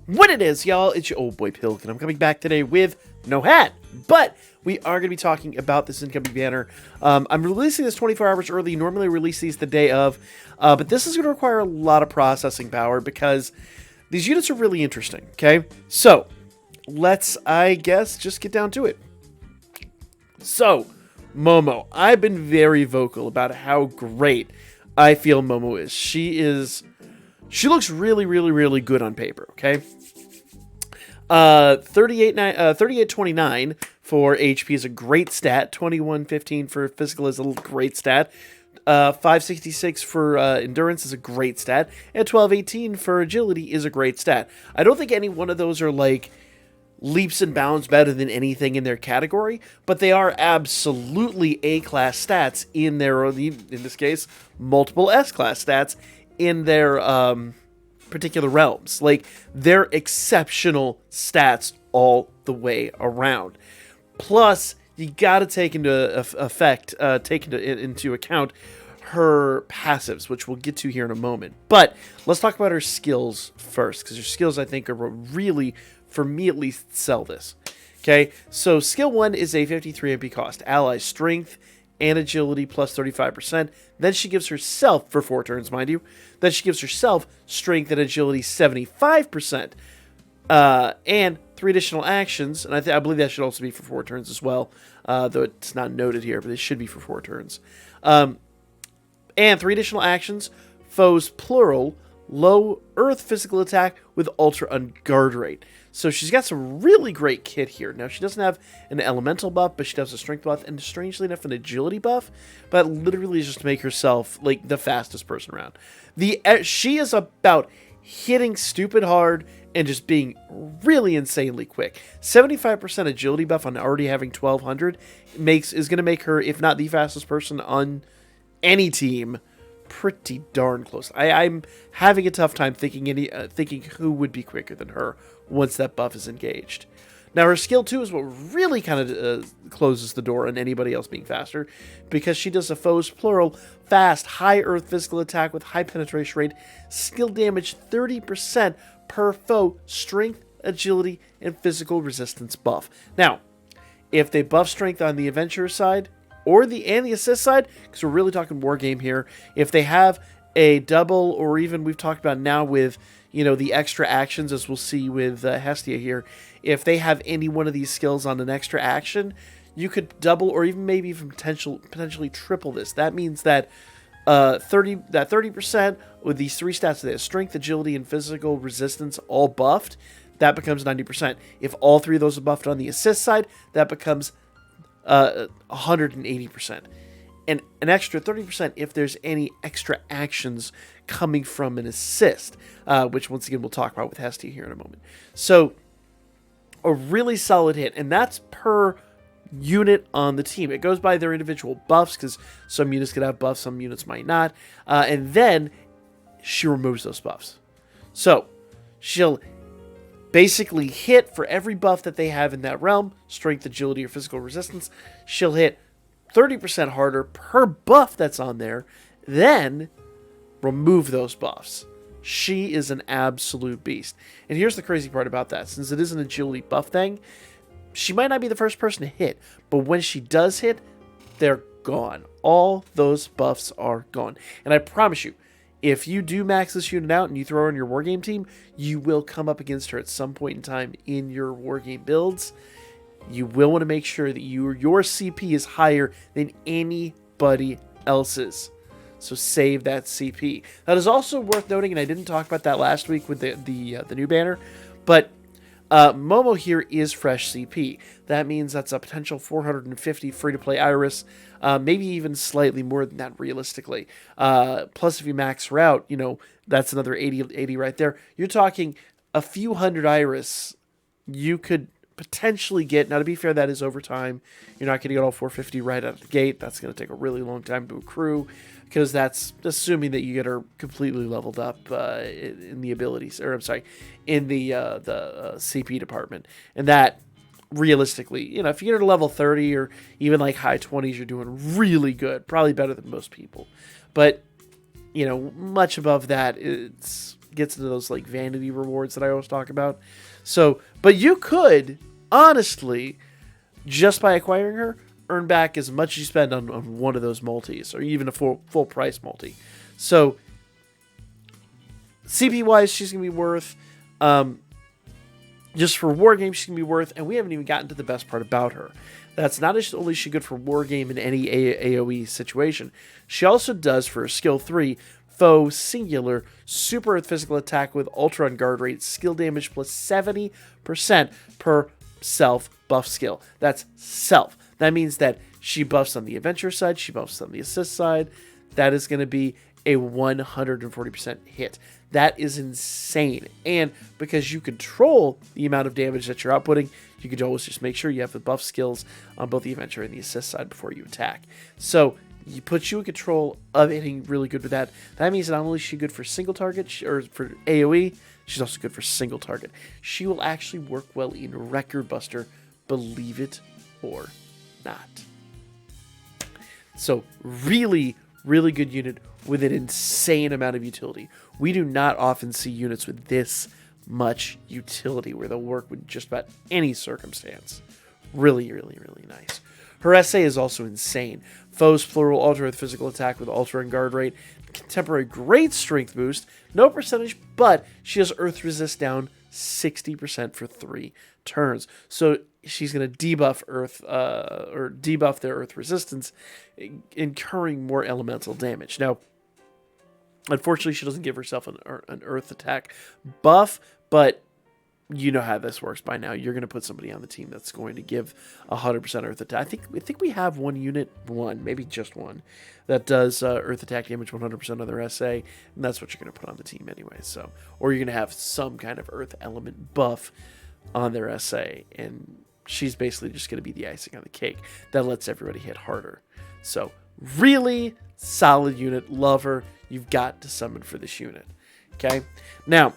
What it is, y'all, it's your old boy Pilk, and I'm coming back today with no hat, but we are going to be talking about this incoming banner. I'm releasing this 24 hours early. Normally I release these the day of, but this is going to require a lot of processing power because these units are really interesting, okay? So, let's, I guess, just get down to it. So, Momo. I've been very vocal about how great I feel Momo is. She looks really, really, really good on paper, okay? 3829 for HP is a great stat. 2115 for physical is a great stat. 566 for endurance is a great stat. And 1218 for agility is a great stat. I don't think any one of those are like leaps and bounds better than anything in their category, but they are absolutely A-class stats in their, in this case, multiple S-class stats in their particular realms. Like, they're exceptional stats all the way around. Plus, you got to take into into account her passives, which we'll get to here in a moment. But let's talk about her skills first, because her skills, I think, are what really, for me at least, sell this. Okay, so skill 1 is a 53 MP cost. Ally strength and agility plus 35%. Then she gives herself, for 4 turns, mind you, then she gives herself strength and agility 75%. And 3 additional actions, and I believe that should also be for 4 turns as well, though it's not noted here, but it should be for 4 turns. And 3 additional actions, foes plural, low earth physical attack with ultra unguard rate. So she's got some really great kit here. Now, she doesn't have an elemental buff, but she does a strength buff, and strangely enough, an agility buff, but literally just to make herself, like, the fastest person around. She is about hitting stupid hard and just being really insanely quick. 75% agility buff on already having 1200 is going to make her, if not the fastest person on any team, pretty darn close. I'm having a tough time thinking who would be quicker than her once that buff is engaged. Now, her skill 2 is what really kind of closes the door on anybody else being faster, because she does a foes plural, fast, high earth physical attack with high penetration rate, skill damage 30% per foe, strength, agility, and physical resistance buff. Now, if they buff strength on the adventurer side, or the assist side, because we're really talking war game here, if they have a double, or even we've talked about now with, you know, the extra actions, as we'll see with Hestia here, if they have any one of these skills on an extra action, you could double or even maybe even potentially triple this. That means that 30% with these 3 stats today, strength, agility, and physical resistance all buffed, that becomes 90%. If all 3 of those are buffed on the assist side, that becomes 180%. And an extra 30% if there's any extra actions coming from an assist, which once again we'll talk about with Hestia here in a moment. So a really solid hit, and that's per unit on the team. It goes by their individual buffs, because some units could have buffs, some units might not, and then she removes those buffs. So she'll basically hit for every buff that they have in that realm, strength, agility, or physical resistance. She'll hit 30% harder per buff that's on there, then remove those buffs. She is an absolute beast. And here's the crazy part about that. Since it is an agility buff thing, she might not be the first person to hit, but when she does hit, they're gone. All those buffs are gone. And I promise you, if you do max this unit out and you throw her on your wargame team, you will come up against her at some point in time in your wargame builds. You will want to make sure that your CP is higher than anybody else's. So save that CP. That is also worth noting, and I didn't talk about that last week with the new banner, but Momo here is fresh CP. That means that's a potential 450 free-to-play Iris, maybe even slightly more than that realistically. Plus, if you max her out, you know, that's another 80 right there. You're talking a few hundred Iris you could potentially get. Now, to be fair, that is over time. You're not going to get all 450 right out of the gate. That's going to take a really long time to accrue, because that's assuming that you get her completely leveled up in the abilities, or I'm sorry, in the CP department. And that, realistically, you know, if you get her to level 30 or even like high 20s, you're doing really good, probably better than most people. But, you know, much above that, it's gets into those like vanity rewards that I always talk about. So, but you could honestly, just by acquiring her, earn back as much as you spend on one of those multis, or even a full price multi. So CP wise, she's gonna be worth. Just for war games, she's gonna be worth, and we haven't even gotten to the best part about her. That's not only is she good for war game in any AoE situation, she also does for a skill 3 foe singular super earth physical attack with ultra on guard rate, skill damage plus 70% per self buff skill. That's self. That means that she buffs on the adventure side, she buffs on the assist side. That is going to be a 140% hit. That is insane. And because you control the amount of damage that you're outputting, you could always just make sure you have the buff skills on both the adventure and the assist side before you attack. So you put you in control of hitting really good with that. That means not only is she good for single target or for AoE, she's also good for single target. She will actually work well in Record Buster, believe it or not. So really, really good unit with an insane amount of utility. We do not often see units with this much utility where they'll work with just about any circumstance. Really, really, really nice. Her SA is also insane. Foes plural ultra with physical attack with ultra and guard rate. Contemporary great strength boost. No percentage, but she has earth resist down 60% for 3 turns. So she's going to debuff earth or debuff their earth resistance, incurring more elemental damage. Now, unfortunately, she doesn't give herself an earth attack buff, but you know how this works by now. You're going to put somebody on the team that's going to give 100% earth attack. I think we have maybe just one, that does earth attack damage 100% of their SA, and that's what you're going to put on the team anyway. So, or you're going to have some kind of earth element buff on their SA, and she's basically just going to be the icing on the cake that lets everybody hit harder. So, really solid unit. Love her. You've got to summon for this unit. Okay? Now,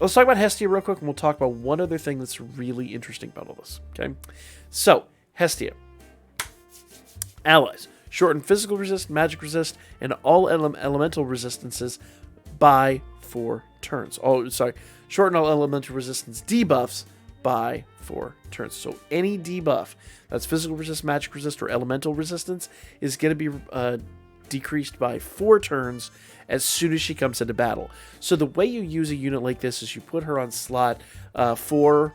let's talk about Hestia real quick, and we'll talk about one other thing that's really interesting about all this. Okay? So, Hestia. Allies. Shorten physical resist, magic resist, and all elemental resistances by 4 turns. Shorten all elemental resistance debuffs by 4 turns. So any debuff that's physical resist, magic resist, or elemental resistance is going to be decreased by 4 turns as soon as she comes into battle. So the way you use a unit like this is you put her on slot 4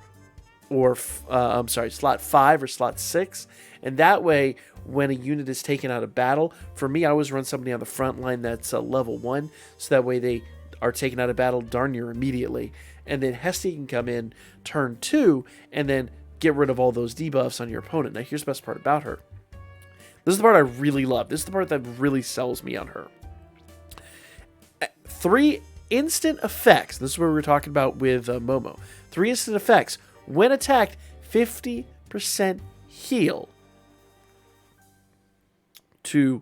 or slot 5 or slot 6, and that way when a unit is taken out of battle, for me I always run somebody on the front line that's level 1, so that way they are taken out of battle darn near immediately, and then Hestia can come in turn 2 and then get rid of all those debuffs on your opponent. Now here's the best part about her. This is the part I really love. This is the part that really sells me on her. 3 instant effects. This is what we were talking about with Momo. 3 instant effects. When attacked, 50% heal. To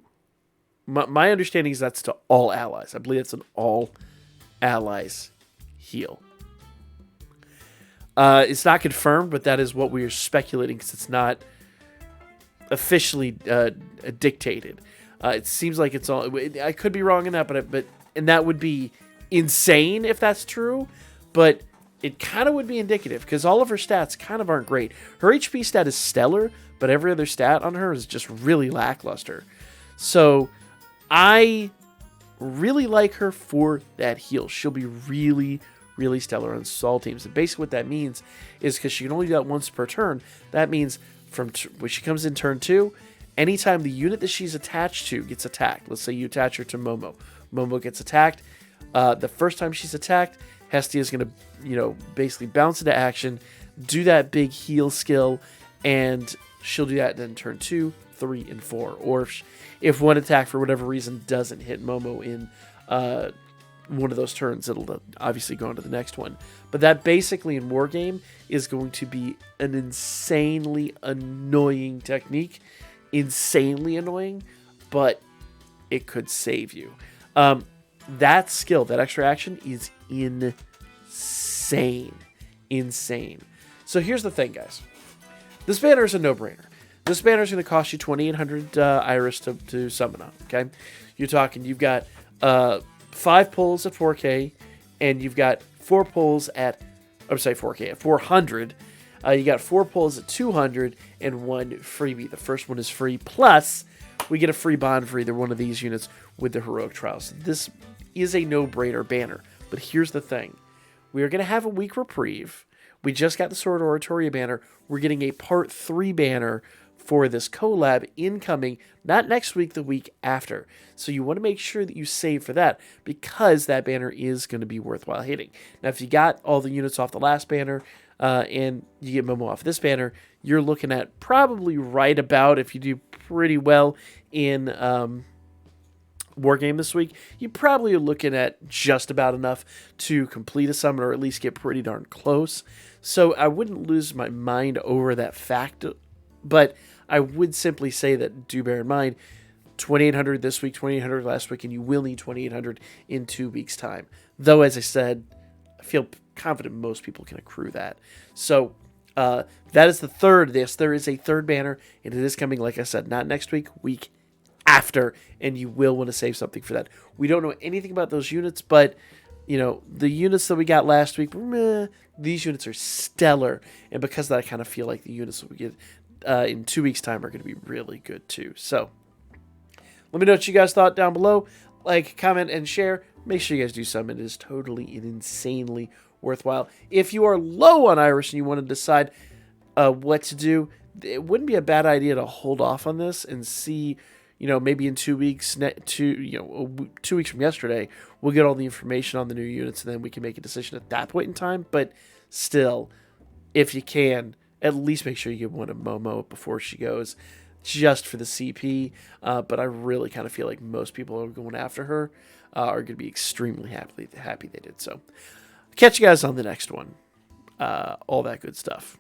my understanding is that's to all allies. I believe it's an all allies heal. It's not confirmed, but that is what we are speculating because it's not officially dictated. It seems like it's all. I could be wrong in that, but that would be insane if that's true. But it kind of would be indicative because all of her stats kind of aren't great. Her HP stat is stellar, but every other stat on her is just really lackluster. So I really like her for that heal. She'll be really, really stellar on all teams. And basically what that means is because she can only do that once per turn, that means from when she comes in turn 2, anytime the unit that she's attached to gets attacked, let's say you attach her to Momo. Momo gets attacked. The first time she's attacked, Hestia is going to, basically bounce into action, do that big heal skill, and she'll do that in turn 2, 3, and 4. Or if one attack for whatever reason doesn't hit Momo in one of those turns, it'll obviously go on to the next one. But that basically in Wargame is going to be an insanely annoying technique. Insanely annoying, but it could save you. That skill, that extra action is insane. Insane. So here's the thing, guys. This banner is a no-brainer. This banner is going to cost you 2,800 Iris to summon on, okay? You're talking, you've got 5 pulls at 4K and you've got 4 pulls at, I'm sorry, 4K at 400. You got 4 pulls at 200 and 1 freebie. The first one is free, plus we get a free bond for either one of these units with the Heroic Trials. This is a no-brainer banner, but here's the thing. We are going to have a week reprieve. We just got the Sword Oratoria banner. We're getting a Part 3 banner for this collab incoming, not next week, the week after. So you want to make sure that you save for that, because that banner is going to be worthwhile hitting. Now, if you got all the units off the last banner, and you get Momo off this banner, you're looking at probably right about, if you do pretty well in Wargame this week, you probably are looking at just about enough to complete a summon, or at least get pretty darn close. So I wouldn't lose my mind over that fact, but I would simply say that do bear in mind, 2,800 this week, 2,800 last week, and you will need 2,800 in 2 weeks' time. Though, as I said, I feel confident most people can accrue that. So that is the third. Yes, there is a third banner, and it is coming, like I said, not next week, week after, and you will want to save something for that. We don't know anything about those units, but you know, the units that we got last week, these units are stellar, and because of that, I kind of feel like the units that we get in 2 weeks' time are going to be really good too. So let me know what you guys thought down below. Like, comment, and share. Make sure you guys do something. It is totally and insanely worthwhile. If you are low on Iris and you want to decide what to do, it wouldn't be a bad idea to hold off on this and see, you know, maybe in 2 weeks, 2 weeks from yesterday, we'll get all the information on the new units, and then we can make a decision at that point in time. But still, if you can, at least make sure you give one to Momo before she goes, just for the CP. But I really kind of feel like most people who are going after her are going to be extremely happy they did so. Catch you guys on the next one. All that good stuff.